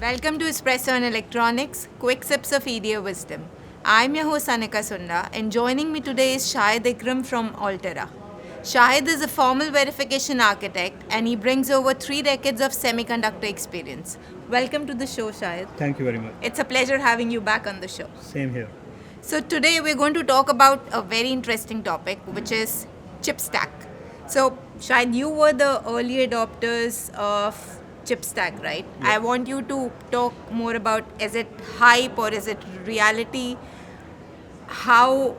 Welcome to Espresso and Electronics, quick sips of EDA wisdom. I'm your host Anika Sunda, and joining me today is Shahed Ikram from Altera. Shahed is a formal verification architect, and he brings over 3 decades of semiconductor experience. Welcome to the show, Shahed. Thank you very much. It's a pleasure having you back on the show. Same here. So today we're going to talk about a very interesting topic, which is ChipStack. So Shahed, you were the early adopters of ChipStack, right? Yeah. I want you to talk more about, is it hype or is it reality? How,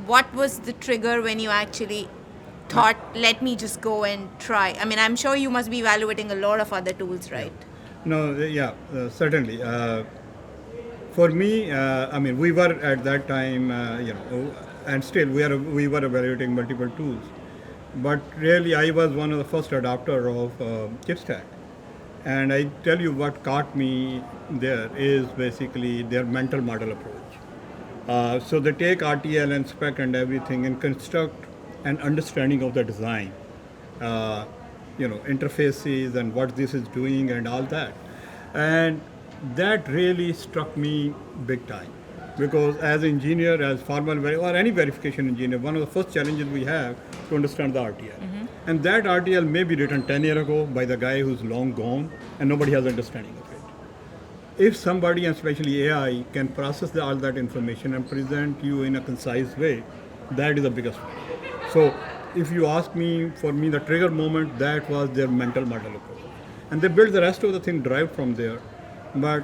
what was the trigger when you actually thought, let me just go and try? I mean, I'm sure you must be evaluating a lot of other tools, right? No, certainly. For me, we were at that time, and still we were evaluating multiple tools. But really, I was one of the first adopter of ChipStack. And I tell you what caught me there is basically their mental model approach. So they take RTL and spec and everything and construct an understanding of the design, interfaces and what this is doing and all that. And that really struck me big time. Because as an engineer, as or any verification engineer, one of the first challenges we have to understand the RTL. Mm-hmm. And that RTL may be written 10 years ago by the guy who's long gone and nobody has understanding of it. If somebody, and especially AI, can process all that information and present you in a concise way, that is the biggest one. So if you ask me, for me, the trigger moment, that was their mental model approach. And they built the rest of the thing derived from there. But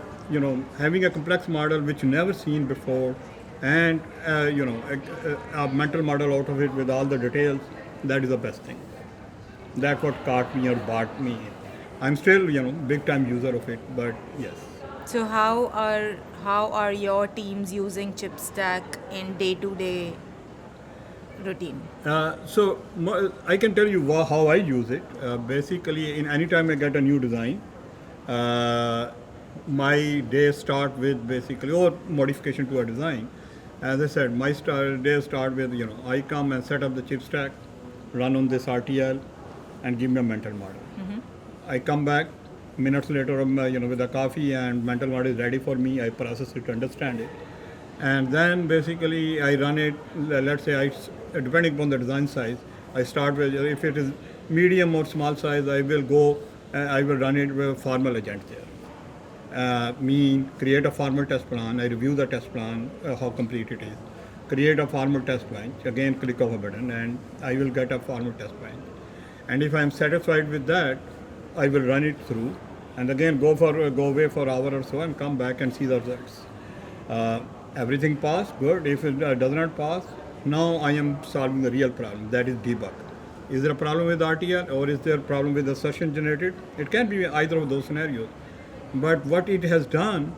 having a complex model which you never seen before, and a mental model out of it with all the details, that is the best thing. That's what caught me or bought me. I'm still big time user of it, but yes. So how are your teams using ChipStack in day-to-day routine? I can tell you how I use it. Basically, in any time I get a new design, my day start with basically, or modification to a design. As I said, my day start with, I come and set up the chip stack, run on this RTL, and give me a mental model. Mm-hmm. I come back minutes later, with a coffee, and mental model is ready for me. I process it to understand it. And then basically I run it, let's say, depending upon the design size, I start with, if it is medium or small size, I will run it with a formal agent there. Create a formal test plan. I review the test plan, how complete it is. Create a formal test bench. Again, click of a button, and I will get a formal test bench. And if I am satisfied with that, I will run it through, and again go away for an hour or so, and come back and see the results. Everything passed, good. If it does not pass, now I am solving the real problem. That is debug. Is there a problem with RTL, or is there a problem with the session generated? It can be either of those scenarios. But what it has done,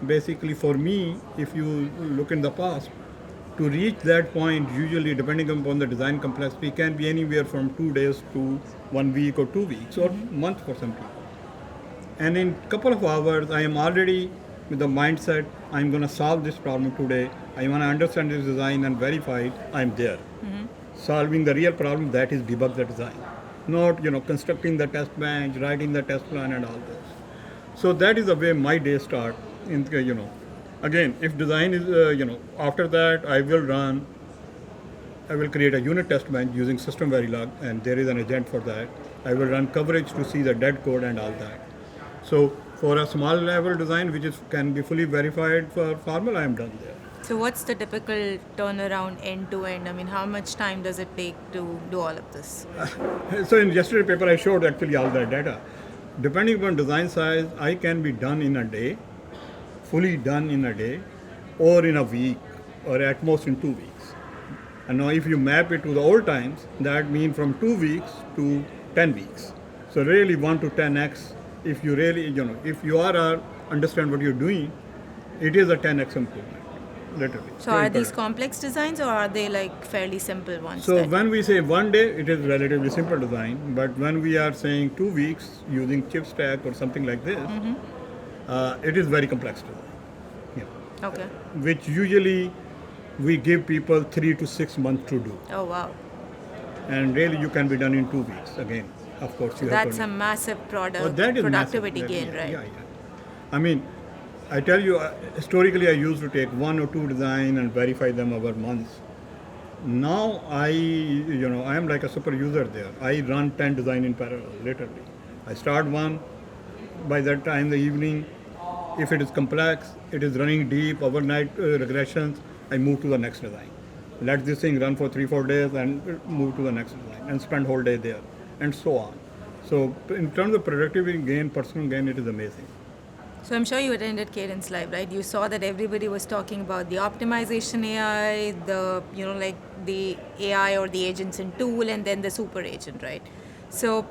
basically for me, if you look in the past, to reach that point, usually depending upon the design complexity, can be anywhere from 2 days to 1 week or 2 weeks or month for some people. And in a couple of hours, I am already with the mindset, I'm going to solve this problem today. I want to understand this design and verify it. I'm there. Mm-hmm. Solving the real problem, that is debug the design. Not, constructing the test bench, writing the test plan and all this. So that is the way my day start. Again, if design is, after that I will create a unit test bench using system Verilog, and there is an agent for that. I will run coverage to see the dead code and all that. So for a small level design, which can be fully verified for formal, I am done there. So what's the typical turnaround end to end? I mean, how much time does it take to do all of this? So in yesterday's paper, I showed actually all that data. Depending upon design size, I can be done in a day, fully done in a day, or in a week, or at most in 2 weeks. And now if you map it to the old times, that means from 2 weeks to 10 weeks. So really 1 to 10x, if you really, if you understand what you're doing, it is a 10x improvement, literally. So are these complex designs, or are they like fairly simple ones? So when we say 1 day, it is relatively simple design. But when we are saying 2 weeks using ChipStack or something like this, it is very complex design. Yeah. Okay. Which usually we give people 3 to 6 months to do. Oh wow. And really you can be done in 2 weeks again. of course, So you have that's to. a massive That is productivity massive. gain, Yeah, right? yeah. I mean, I tell you, historically, I used to take one or two design and verify them over months. Now I am like a super user there. I run 10 design in parallel, literally. I start one, by that time the evening, if it is complex, it is running deep, overnight regressions, I move to the next design. Let this thing run for 3-4 days and move to the next design and spend whole day there and so on. So in terms of productivity gain, personal gain, it is amazing. So I'm sure you attended Cadence Live, right? You saw that everybody was talking about the optimization AI, like the AI or the agents in tool, and then the super agent, right? So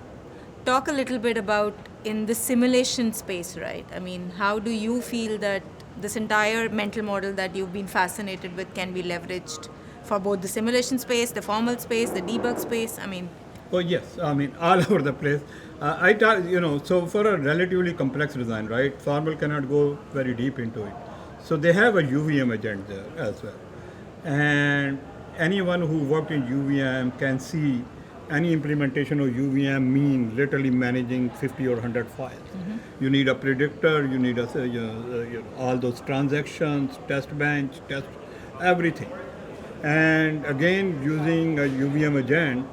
talk a little bit about in the simulation space, right? I mean, how do you feel that this entire mental model that you've been fascinated with can be leveraged for both the simulation space, the formal space, the debug space? I mean, Oh yes, I mean all over the place. I tell so for a relatively complex design, right? Formal cannot go very deep into it. So they have a UVM agent there as well, and anyone who worked in UVM can see any implementation of UVM mean literally managing 50 or 100 files. You need a predictor, you need all those transactions, test bench, test everything, and again using a UVM agent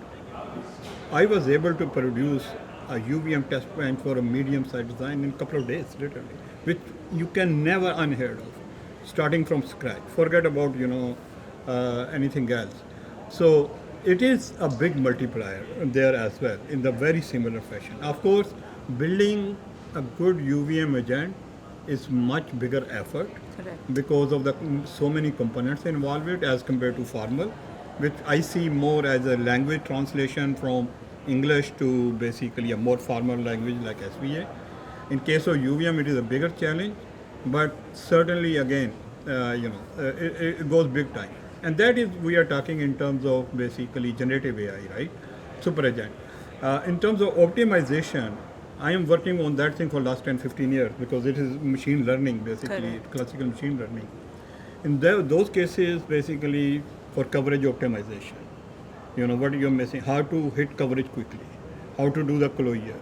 I was able to produce a UVM test bench for a medium-sized design in a couple of days, literally, which you can never unheard of, starting from scratch. Forget about anything else. So it is a big multiplier there as well, in the very similar fashion. Of course, building a good UVM agent is much bigger effort correct. because of the so many components involved with as compared to formal, which I see more as a language translation from English to basically a more formal language like SVA. In case of UVM, it is a bigger challenge, but certainly again, it goes big time. And that is, we are talking in terms of basically generative AI, right? Super agent. In terms of optimization, I am working on that thing for last 10-15 years because it is machine learning, basically, Correct. classical machine learning. In those cases, basically, for coverage optimization, what you're missing, how to hit coverage quickly, how to do the closure,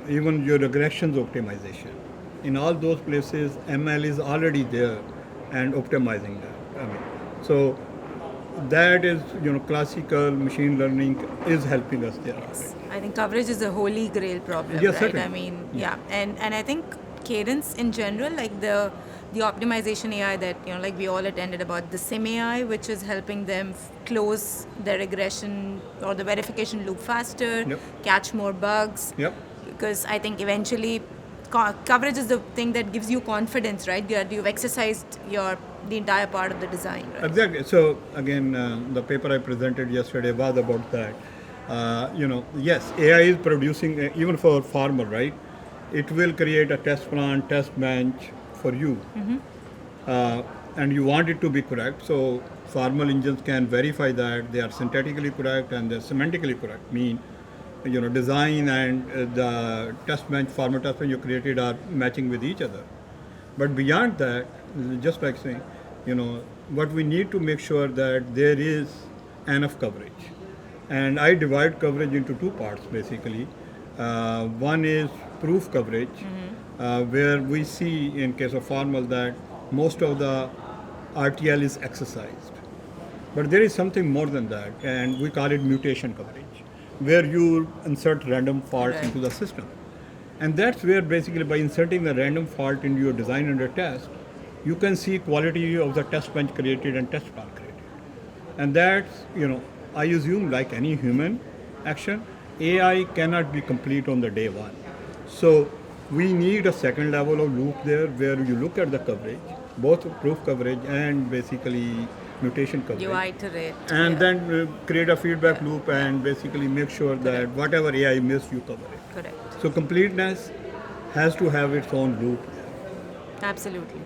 even your regressions optimization. In all those places, ML is already there and optimizing that. I mean, so that is, classical machine learning is helping us there already. I think coverage is a holy grail problem, Yes, right? certainly. I mean, yeah, and I think Cadence in general, like the optimization AI that like we all attended about the Sim AI, which is helping them close their regression or the verification loop faster, Yep. catch more bugs. Yep. Because I think eventually coverage is the thing that gives you confidence, right? That you've exercised the entire part of the design, right? Exactly. So again, the paper I presented yesterday was about that. Yes, AI is producing even for farmer, right? It will create a test plan, test bench for you, and you want it to be correct. So formal engines can verify that they are synthetically correct and they're semantically correct. Mean, design and the test bench, formal test bench you created are matching with each other. But beyond that, just like saying, what we need to make sure that there is enough coverage. And I divide coverage into two parts basically. One is proof coverage, where we see in case of formal that most of the RTL is exercised. But there is something more than that, and we call it mutation coverage, where you insert random faults into the system. And that's where basically by inserting the random fault into your design under test, you can see quality of the test bench created and test plan created. And that's, I assume like any human action, AI cannot be complete on the day one. So we need a second level of loop there where you look at the coverage, both proof coverage and basically mutation coverage. You iterate. And then create a feedback loop and basically make sure that whatever AI missed, you cover it. Correct. So completeness has to have its own loop. Absolutely.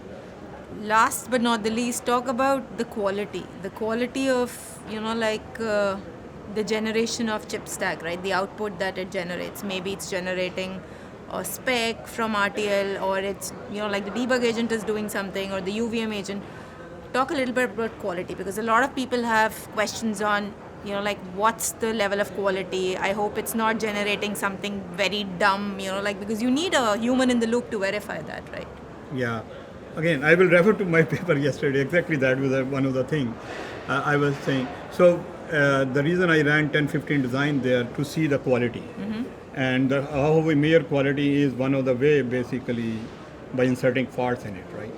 Last but not the least, talk about the quality. The quality of, the generation of ChipStack, right? The output that it generates. Maybe it's generating a spec from RTL, or it's, like the debug agent is doing something, or the UVM agent. Talk a little bit about quality, because a lot of people have questions on like what's the level of quality? I hope it's not generating something very dumb, because you need a human in the loop to verify that, right? Yeah. Again, I will refer to my paper yesterday. Exactly that was one of the things I was saying. So the reason I ran 10-15 design there to see the quality. And how we measure quality is one of the way basically by inserting faults in it, right?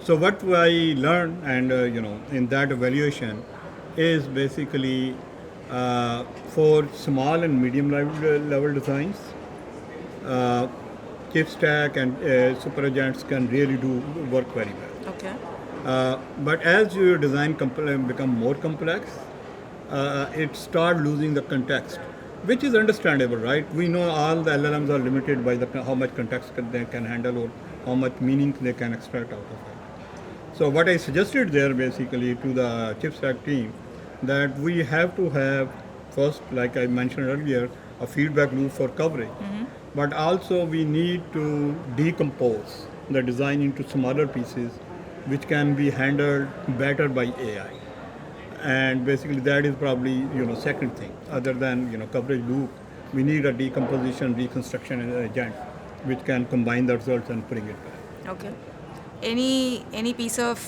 So what I learned and in that evaluation is basically for small and medium level designs, ChipStack and superagents can really do work very well. Okay. But as your design become more complex, it start losing the context, which is understandable, right? We know all the LLMs are limited by how much context they can handle or how much meaning they can extract out of it. So what I suggested there basically to the ChipStack team that we have to have first, like I mentioned earlier, a feedback loop for coverage. But also we need to decompose the design into smaller pieces which can be handled better by AI. And basically that is probably second thing other than coverage loop. We need a decomposition, reconstruction agent which can combine the results and bring it back. Okay. Any piece of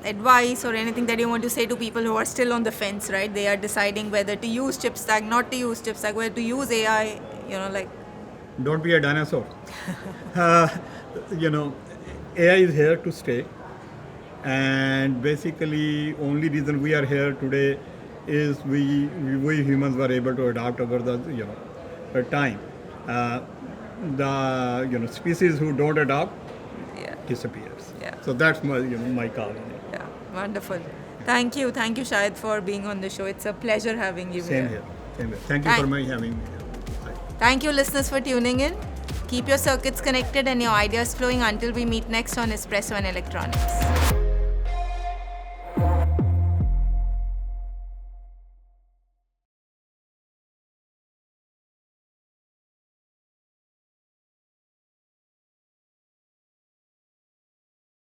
advice or anything that you want to say to people who are still on the fence, right? They are deciding whether to use ChipStack, not to use ChipStack, whether to use AI, Don't be a dinosaur. AI is here to stay. And basically, only reason we are here today is we humans were able to adapt over the time. The species who don't adapt disappears. Yeah. So that's my call on it. Yeah, wonderful. Thank you, Shahed, for being on the show. It's a pleasure having you Same here. Thank you for having me here. Bye. Thank you, listeners, for tuning in. Keep your circuits connected and your ideas flowing until we meet next on Espresso and Electronics.